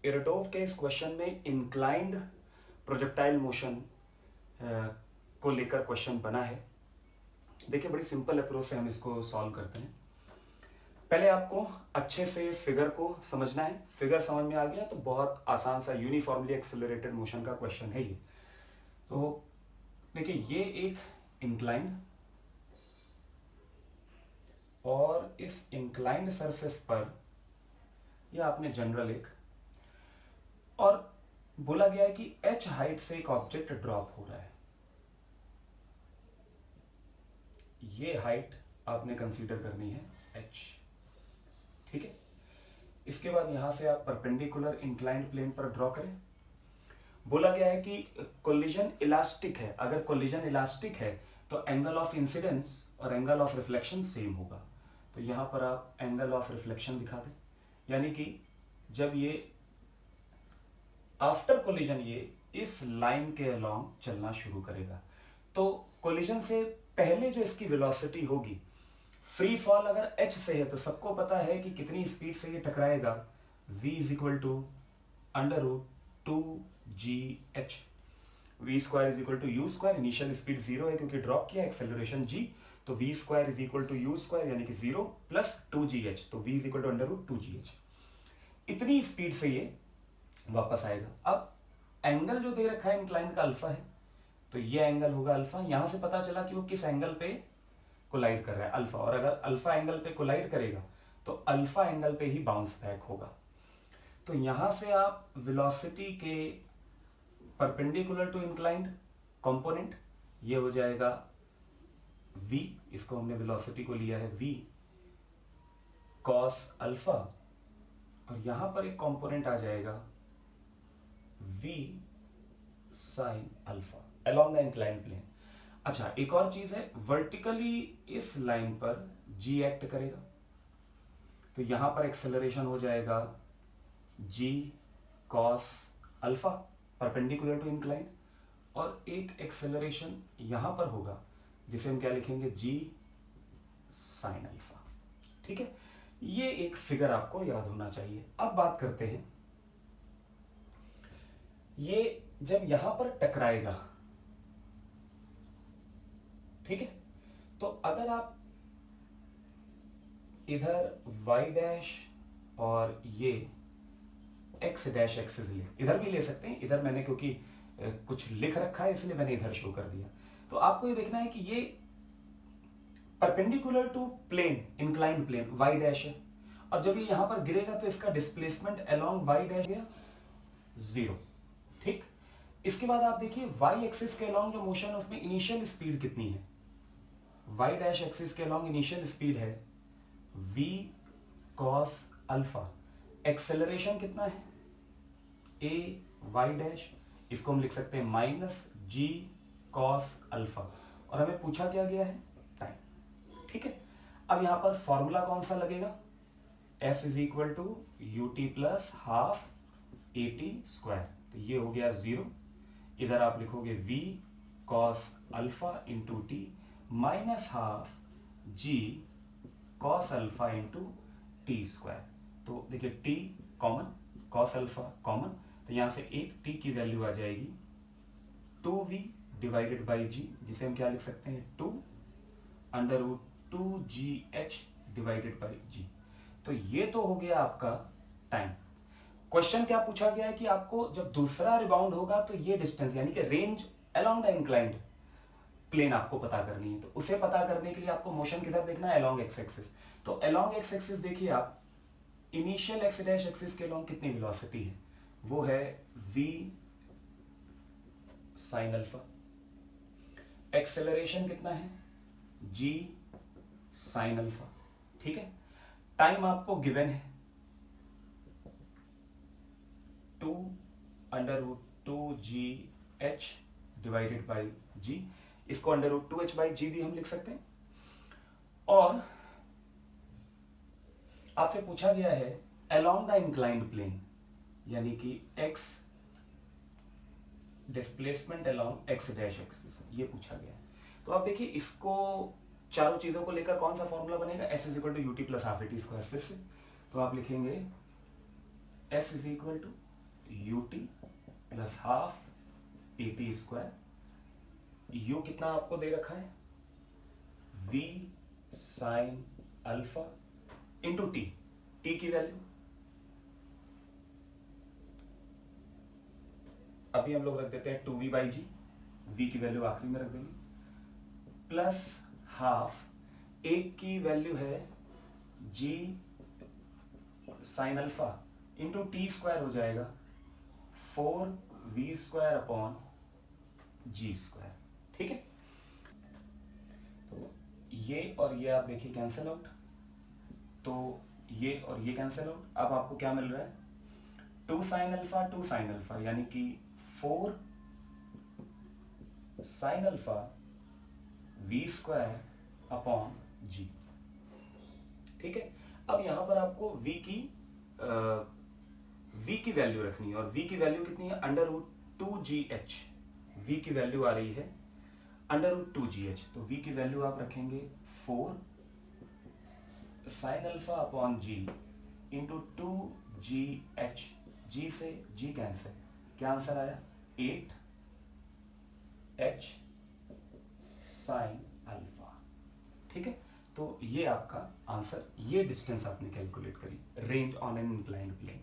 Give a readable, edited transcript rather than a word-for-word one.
इरडोव के इस क्वेश्चन में इंक्लाइंड प्रोजेक्टाइल मोशन को लेकर क्वेश्चन बना है। देखिए बड़ी सिंपल अप्रोच से हम इसको सॉल्व करते हैं। पहले आपको अच्छे से फिगर को समझना है। फिगर समझ में आ गया तो बहुत आसान सा यूनिफॉर्मली एक्सेलरेटेड मोशन का क्वेश्चन है ये। तो देखिए ये एक इंक्लाइंड और इस इंक्लाइंड सरफेस पर यह आपने जनरल एक और बोला गया है कि h हाइट से एक ऑब्जेक्ट ड्रॉप हो रहा है। ये हाइट आपने कंसीडर करनी है h, ठीक है। इसके बाद यहां से आप परपेंडिकुलर इंक्लाइंड प्लेन पर ड्रॉ करें। बोला गया है कि कोलिजन इलास्टिक है। अगर कोलिजन इलास्टिक है तो एंगल ऑफ इंसिडेंस और एंगल ऑफ रिफ्लेक्शन सेम होगा। तो यहां पर आप एंगल ऑफ रिफ्लेक्शन दिखा दें, यानी कि जब ये आफ्टर कोलिजन ये इस लाइन के अलोंग चलना शुरू करेगा तो कोलिजन से पहले जो इसकी वेलोसिटी होगी, फ्री फॉल अगर h से है तो सबको पता है कि कितनी स्पीड से ये टकराएगा, v is equal to √2gh। v square is equal to u square. Initial speed 0 है क्योंकि ड्रॉप किया, एक्सेलरेशन g, तो v square is equal to u square यानी कि 0 प्लस 2gh, तो v is equal to √2gh। इतनी speed से ये वापस आएगा। अब एंगल जो दे रखा है इंक्लाइंड का अल्फा है, तो ये एंगल होगा अल्फा। यहां से पता चला कि वो किस एंगल पे कोलाइड कर रहा है, अल्फा। और अगर अल्फा एंगल पे कोलाइड करेगा तो अल्फा एंगल पे ही बाउंस बैक होगा। तो यहां से आप वेलोसिटी के परपेंडिकुलर टू इंक्लाइंड कंपोनेंट, ये हो जाएगा v, इसको हमने वेलोसिटी को लिया है v cos अल्फा, और यहां पर एक कंपोनेंट आ जाएगा v sin alpha along the inclined plane. अच्छा, एक और चीज है, वर्टिकली इस लाइन पर g एक्ट करेगा, तो यहां पर एक्सेलरेशन हो जाएगा g cos alpha perpendicular to inclined, और एक एक्सेलरेशन यहां पर होगा जिसे हम क्या लिखेंगे, g sin अल्फा। ठीक है, ये एक फिगर आपको याद होना चाहिए। अब बात करते हैं, ये जब यहां पर टकराएगा, ठीक है, तो अगर आप इधर y डैश और ये x डैश एक्सिस ले, इधर भी ले सकते हैं, इधर मैंने क्योंकि कुछ लिख रखा है इसलिए मैंने इधर शो कर दिया। तो आपको ये देखना है कि ये perpendicular to plane, inclined plane y dash है, और जब ये यहां पर गिरेगा तो इसका डिस्प्लेसमेंट अलोंग y डैश गया 0, ठीक। इसके बाद आप देखिए y एक्सिस के अलोंग जो मोशन है उसमें इनिशियल स्पीड कितनी है, y डैश एक्सिस के अलोंग इनिशियल स्पीड है v cos अल्फा। एक्सेलरेशन कितना है, a y डैश, इसको हम लिख सकते हैं माइनस g cos अल्फा, और हमें पूछा क्या गया है, टाइम, ठीक है। अब यहां पर फॉर्मूला कौन सा लगेगा, s is equal to u t plus half a t square, तो ये हो गया 0। इधर आप लिखोगे v cos alpha into T minus half g cos alpha into T square. तो देखिए t common, cos alpha common, तो यहां से एक t की वैल्यू आ जाएगी 2v डिवाइडेड बाई g, जिसे हम क्या लिख सकते हैं, 2√2gh डिवाइडेड बाई g। तो ये तो हो गया आपका टाइम। क्वेश्चन क्या पूछा गया है कि आपको जब दूसरा रिबाउंड होगा तो ये डिस्टेंस यानी कि range along the inclined plane आपको पता करनी है। तो उसे पता करने के लिए आपको मोशन किधर देखना है, अलोंग एक्स एक्सिस। तो अलोंग एक्स एक्सिस देखिए आप, इनिशियल एक्स डैश एक्सिस के अलोंग कितनी वेलोसिटी है, वो है v sin अल्फा। एक्सेलरेशन कितना है, g sin अल्फा, ठीक है। टाइम आपको गिवन है 2√2gh डिवाइडेड बाई g, इसको √2h बाई g भी हम लिख सकते हैं। और आपसे पूछा गया है अलोंग द इंक्लाइंड प्लेन, यानी कि x displacement along x dash axis, ये पूछा गया है। तो आप देखिए इसको चारों चीजों को लेकर कौन सा फॉर्मूला बनेगा, s is equal to u t plus half a t square. फिर से तो आप लिखेंगे s is equal to ut plus half at square, u कितना आपको दे रखा है, v sine alpha into t, t की वैल्यू अभी हम लोग रख देते हैं 2v बाई जी, v की वैल्यू आखिरी में रख देंगे, प्लस हाफ, एक की वैल्यू है g sign alpha into T square हो जाएगा 4v स्क्वायर अपॉन जी स्क्वायर। ठीक है, तो ये और ये आप देखिए कैंसिल आउट, तो ये और ये कैंसिल आउट। अब आपको क्या मिल रहा है, 2 साइन अल्फा यानी कि 4 sine alpha v square upon g. ठीक है, अब यहां पर आपको v की वैल्यू रखनी है, और v की वैल्यू कितनी है, अंडर रूट 2gh, v की वैल्यू आ रही है अंडर रूट 2gh, तो v की वैल्यू आप रखेंगे 4 साइन अल्फा अपॉन जी इंटू 2gh, g से g कैंसिल, क्या आंसर आया, 8h साइन अल्फा। ठीक है, तो ये आपका आंसर, ये डिस्टेंस आपने कैलकुलेट करी, range on an inclined plane.